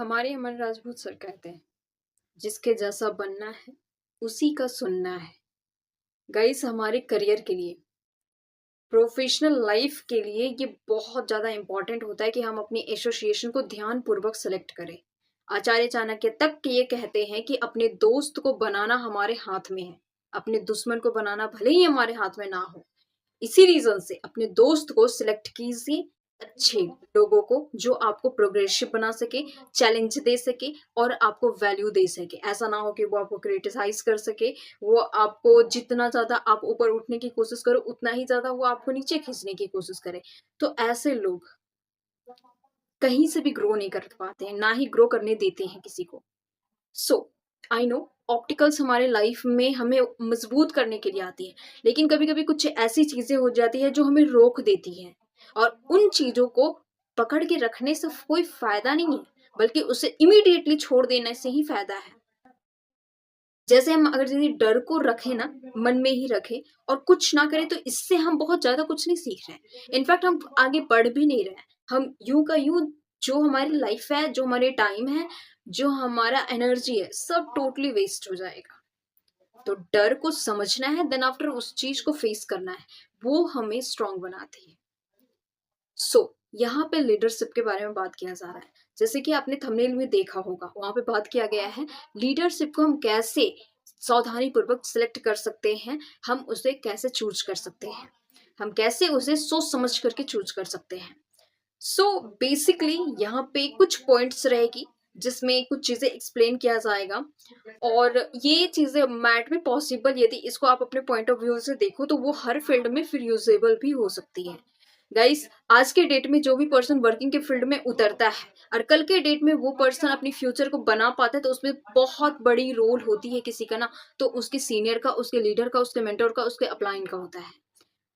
हमारे अमन राजपूत सर कहते हैं, जिसके जैसा बनना है उसी का सुनना है। गाइस, हमारे करियर के लिए, प्रोफेशनल लाइफ के लिए ये बहुत ज़्यादा इंपॉर्टेंट होता है कि हम अपनी एसोसिएशन को ध्यानपूर्वक सेलेक्ट करें। आचार्य चाणक्य तक ये कहते हैं कि अपने दोस्त को बनाना हमारे हाथ में है, अपने दुश्मन को बनाना भले ही हमारे हाथ में ना हो। इसी रीजन से अपने दोस्त को सिलेक्ट कीजिए, अच्छे लोगों को जो आपको प्रोग्रेसिव बना सके, चैलेंज दे सके और आपको वैल्यू दे सके। ऐसा ना हो कि वो आपको क्रिटिसाइज कर सके, वो आपको जितना ज्यादा आप ऊपर उठने की कोशिश करो उतना ही ज्यादा वो आपको नीचे खींचने की कोशिश करे। तो ऐसे लोग कहीं से भी ग्रो नहीं कर पाते हैं, ना ही ग्रो करने देते हैं किसी को। सो आई नो ऑप्टिकल्स हमारे लाइफ में हमें मजबूत करने के लिए आती है, लेकिन कभी कभी कुछ ऐसी चीजें हो जाती है जो हमें रोक देती हैं, और उन चीजों को पकड़ के रखने से कोई फायदा नहीं है, बल्कि उसे इमीडिएटली छोड़ देने से ही फायदा है। जैसे हम अगर यदि डर को रखें ना, मन में ही रखें और कुछ ना करें, तो इससे हम बहुत ज्यादा कुछ नहीं सीख रहे हैं। इनफैक्ट हम आगे बढ़ भी नहीं रहे हैं। हम यूं का यूं जो हमारी लाइफ है, जो हमारे टाइम है, जो हमारा एनर्जी है, सब टोटली वेस्ट हो जाएगा। तो डर को समझना है, देन आफ्टर उस चीज को फेस करना है, वो हमें स्ट्रांग बनाती है। यहाँ पे लीडरशिप के बारे में बात किया जा रहा है। जैसे कि आपने थंबनेल में देखा होगा, वहां पे बात किया गया है लीडरशिप को हम कैसे सावधानी पूर्वक सिलेक्ट कर सकते हैं, हम उसे कैसे चूज कर सकते हैं, हम कैसे उसे सोच समझ करके चूज कर सकते हैं। बेसिकली यहाँ पे कुछ पॉइंट्स रहेगी जिसमें कुछ चीजें एक्सप्लेन किया जाएगा, और ये चीजें मैट में पॉसिबल, यदि इसको आप अपने पॉइंट ऑफ व्यू से देखो तो वो हर फील्ड में फिर यूजेबल भी हो सकती है। गाइस, आज के डेट में जो भी पर्सन वर्किंग के फील्ड में उतरता है और कल के डेट में वो पर्सन अपनी फ्यूचर को बना पाता है, तो उसमें बहुत बड़ी रोल होती है किसी का ना, तो उसके सीनियर का, उसके लीडर का, उसके मेंटर का, उसके अपलाइन का होता है।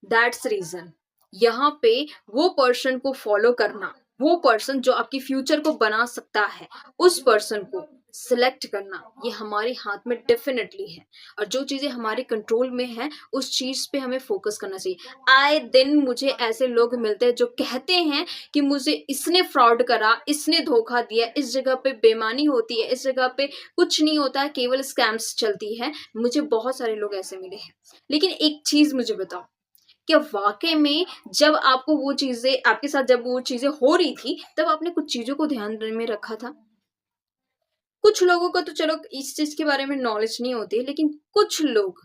दैट्स रीजन यहाँ पे वो पर्सन को फॉलो करना, वो पर्सन जो आपकी फ्यूचर को बना सकता है, उस पर्सन को सिलेक्ट करना, ये हमारे हाथ में डेफिनेटली है। और जो चीजें हमारे कंट्रोल में है उस चीज पे हमें फोकस करना चाहिए। आए दिन मुझे ऐसे लोग मिलते हैं जो कहते हैं कि मुझे इसने फ्रॉड करा, इसने धोखा दिया, इस जगह पे बेईमानी होती है, इस जगह पे कुछ नहीं होता है, केवल स्कैम्स चलती है। मुझे बहुत सारे लोग ऐसे मिले हैं। लेकिन एक चीज मुझे बताओ, क्या वाकई में जब आपको वो चीजें, आपके साथ जब वो चीजें हो रही थी, तब आपने कुछ चीजों को ध्यान में रखा था? कुछ लोगों को तो चलो इस चीज के बारे में नॉलेज नहीं होती है, लेकिन कुछ लोग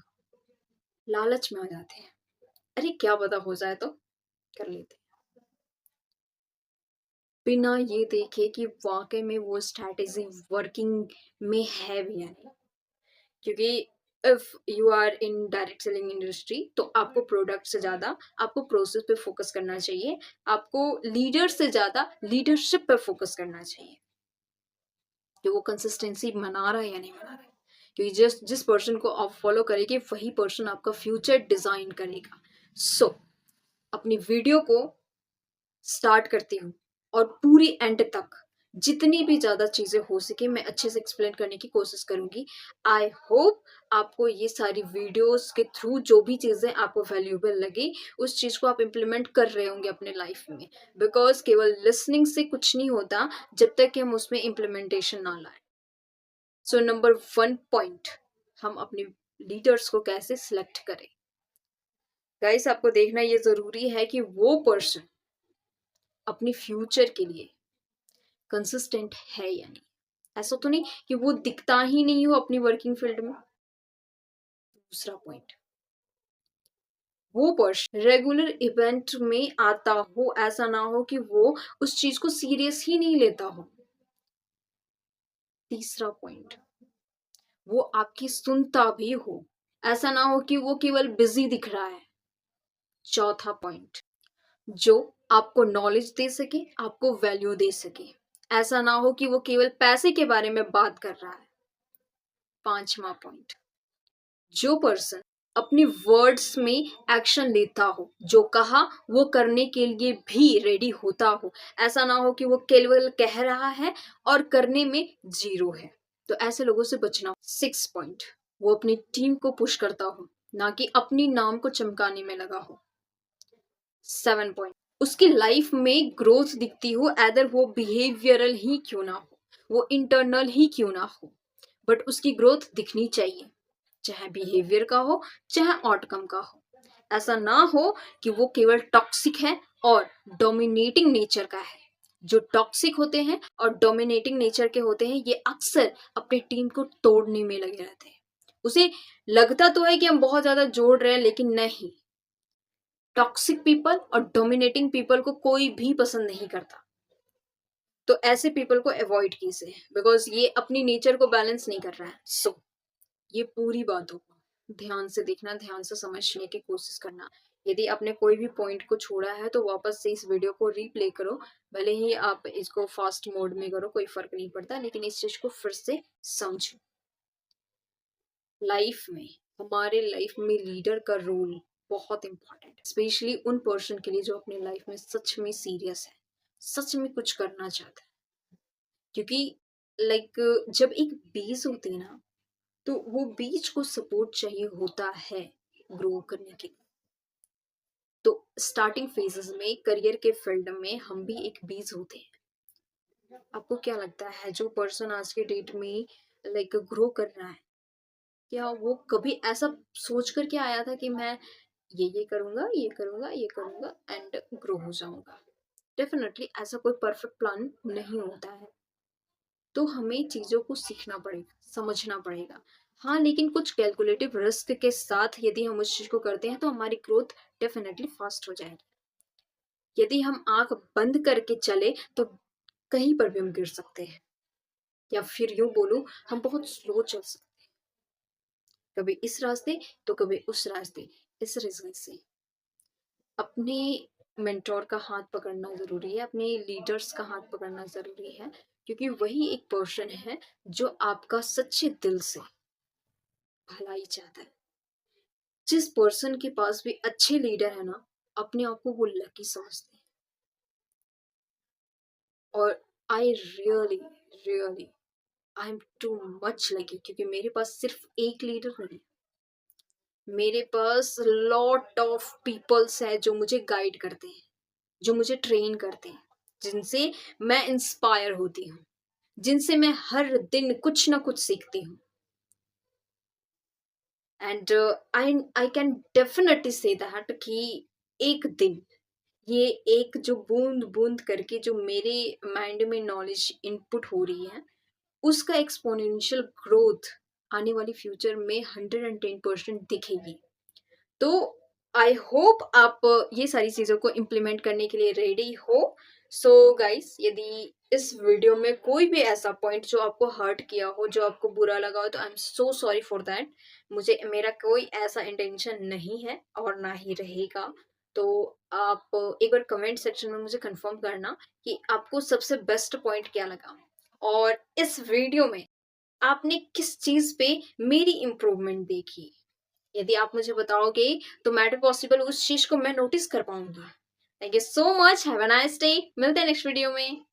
लालच में आ जाते हैं, अरे क्या पता हो जाए तो कर लेते हैं, बिना ये देखे कि वाकई में वो स्ट्रैटेजी वर्किंग में है भी या नहीं। क्योंकि if you are in direct selling industry, तो आपको प्रोडक्ट से ज्यादा आपको प्रोसेस पे फोकस करना चाहिए, आपको लीडर से ज्यादा लीडरशिप पे फोकस करना चाहिए कि वो कंसिस्टेंसी मना रहा है या नहीं मना रहा है। क्योंकि जिस पर्सन को आप फॉलो करेंगे वही पर्सन आपका फ्यूचर डिजाइन करेगा। अपनी वीडियो को स्टार्ट करती हूँ और पूरी एंड तक जितनी भी ज्यादा चीजें हो सके मैं अच्छे से एक्सप्लेन करने की कोशिश करूंगी। आई होप आपको ये सारी वीडियोस के थ्रू जो भी चीजें आपको वैल्यूएबल लगी, उस चीज को आप इम्प्लीमेंट कर रहे होंगे अपने लाइफ में। बिकॉज केवल लिसनिंग से कुछ नहीं होता जब तक कि हम उसमें इम्प्लीमेंटेशन ना लाए। नंबर 1 पॉइंट, हम अपने लीडर्स को कैसे सिलेक्ट करें। गाइस, आपको देखना ये जरूरी है कि वो पर्सन अपनी फ्यूचर के लिए कंसिस्टेंट है या नहीं। ऐसा तो नहीं कि वो दिखता ही नहीं हो अपनी वर्किंग फील्ड में। दूसरा पॉइंट, वो पर्सन रेगुलर इवेंट में आता हो, ऐसा ना हो कि वो उस चीज को सीरियस ही नहीं लेता हो। तीसरा पॉइंट, वो आपकी सुनता भी हो, ऐसा ना हो कि वो केवल बिजी दिख रहा है। चौथा पॉइंट, जो आपको नॉलेज दे सके, आपको वैल्यू दे सके, ऐसा ना हो कि वो केवल पैसे के बारे में बात कर रहा है। पांचवा पॉइंट, जो पर्सन अपनी वर्ड्स में एक्शन लेता हो, जो कहा वो करने के लिए भी रेडी होता हो, ऐसा ना हो कि वो केवल कह रहा है और करने में जीरो है। तो ऐसे लोगों से बचना। 6 पॉइंट, वो अपनी टीम को पुश करता हो, ना कि अपनी नाम को चमकाने में लगा हो। 7 पॉइंट, उसकी लाइफ में ग्रोथ दिखती हो, एदर वो बिहेवियरल ही क्यों ना हो, वो इंटरनल ही क्यों ना हो, बट उसकी ग्रोथ दिखनी चाहिए, चाहे बिहेवियर का हो चाहे आउटकम का हो। ऐसा ना हो कि वो केवल टॉक्सिक है और डोमिनेटिंग नेचर का है। जो टॉक्सिक होते हैं और डोमिनेटिंग नेचर के होते हैं, ये अक्सर अपनी टीम को तोड़ने में लगे रहते हैं। उसे लगता तो है कि हम बहुत ज्यादा जोड़ रहे हैं, लेकिन नहीं, टॉक्सिक पीपल और डोमिनेटिंग पीपल को कोई भी पसंद नहीं करता। तो ऐसे पीपल को अवॉइड कीजिए, बिकॉज ये अपनी नेचर को बैलेंस नहीं कर रहा है। सो ये पूरी बातों को ध्यान से देखना, ध्यान से समझने की कोशिश करना। यदि आपने कोई भी पॉइंट को छोड़ा है तो वापस से इस वीडियो को रीप्ले करो, भले ही आप इसको फास्ट मोड में करो, कोई फर्क नहीं पड़ता, लेकिन इस चीज को फिर से समझो। लाइफ में, हमारे लाइफ में लीडर का रोल बहुत इंपॉर्टेंट है, स्पेशली उन पर्सन के लिए जो अपनी लाइफ में सच में सीरियस है, सच में कुछ करना चाहता है। क्योंकि जब एक बीज होती है ना, तो वो बीज को सपोर्ट चाहिए होता है ग्रो करने के लिए। तो स्टार्टिंग फेजेस में करियर के फील्ड में हम भी एक बीज होते हैं। आपको क्या लगता है जो पर्सन आज के डेट में ग्रो कर रहा है, क्या वो कभी ऐसा सोच करके आया था कि मैं ये करूंगा, ये करूंगा, ये करूंगा एंड ग्रो हो जाऊंगा? डेफिनेटली ऐसा कोई परफेक्ट प्लान नहीं होता है। तो हमें चीजों को सीखना पड़ेगा, समझना पड़ेगा। हाँ, लेकिन कुछ कैलकुलेटिव रिस्क के साथ यदि हम उस चीज को करते हैं तो हमारी ग्रोथ डेफिनेटली फास्ट हो जाएगी। यदि हम आंख बंद करके चले तो कहीं पर भी हम गिर सकते हैं, या फिर यूं बोलूं, हम बहुत स्लो चल सकते हैं, कभी इस रास्ते तो कभी उस रास्ते। इस रीजन से अपने मेंटोर का हाथ पकड़ना जरूरी है, अपने लीडर्स का हाथ पकड़ना जरूरी है, क्योंकि वही एक पर्सन है जो आपका सच्चे दिल से भलाई चाहता है। जिस पर्सन के पास भी अच्छे लीडर है ना, अपने आप को वो लकी समझते हैं। और I really really I am too much lucky, क्योंकि मेरे पास सिर्फ एक लीडर नहीं, मेरे पास लॉट ऑफ पीपल्स है जो मुझे गाइड करते हैं, जो मुझे ट्रेन करते हैं, जिनसे मैं इंस्पायर होती हूँ, जिनसे मैं हर दिन कुछ ना कुछ सीखती हूँ। And I can definitely say that कि एक दिन ये एक जो बूंद बूंद करके जो मेरे माइंड में नॉलेज इनपुट हो रही है, उसका एक्सपोनेंशियल ग्रोथ आने वाली फ्यूचर में 110% दिखेगी। तो आई होप आप ये सारी चीज़ों को इम्प्लीमेंट करने के लिए रेडी हो। सो गाइस, यदि इस वीडियो में कोई भी ऐसा पॉइंट जो आपको हर्ट किया हो, जो आपको बुरा लगा हो, तो I am so sorry for that. मेरा कोई ऐसा इंटेंशन नहीं है और ना ही रहेगा। तो आप एक बार कमेंट सेक्शन में मुझे कंफर्म करना कि आपको सबसे बेस्ट पॉइंट क्या लगा, और इस वीडियो में आपने किस चीज़ पे मेरी इम्प्रूवमेंट देखी। यदि आप मुझे बताओगे तो मैटर पॉसिबल उस चीज को मैं नोटिस कर पाऊंगी। Thank you so much, have a nice day, मिलते हैं नेक्स्ट वीडियो में।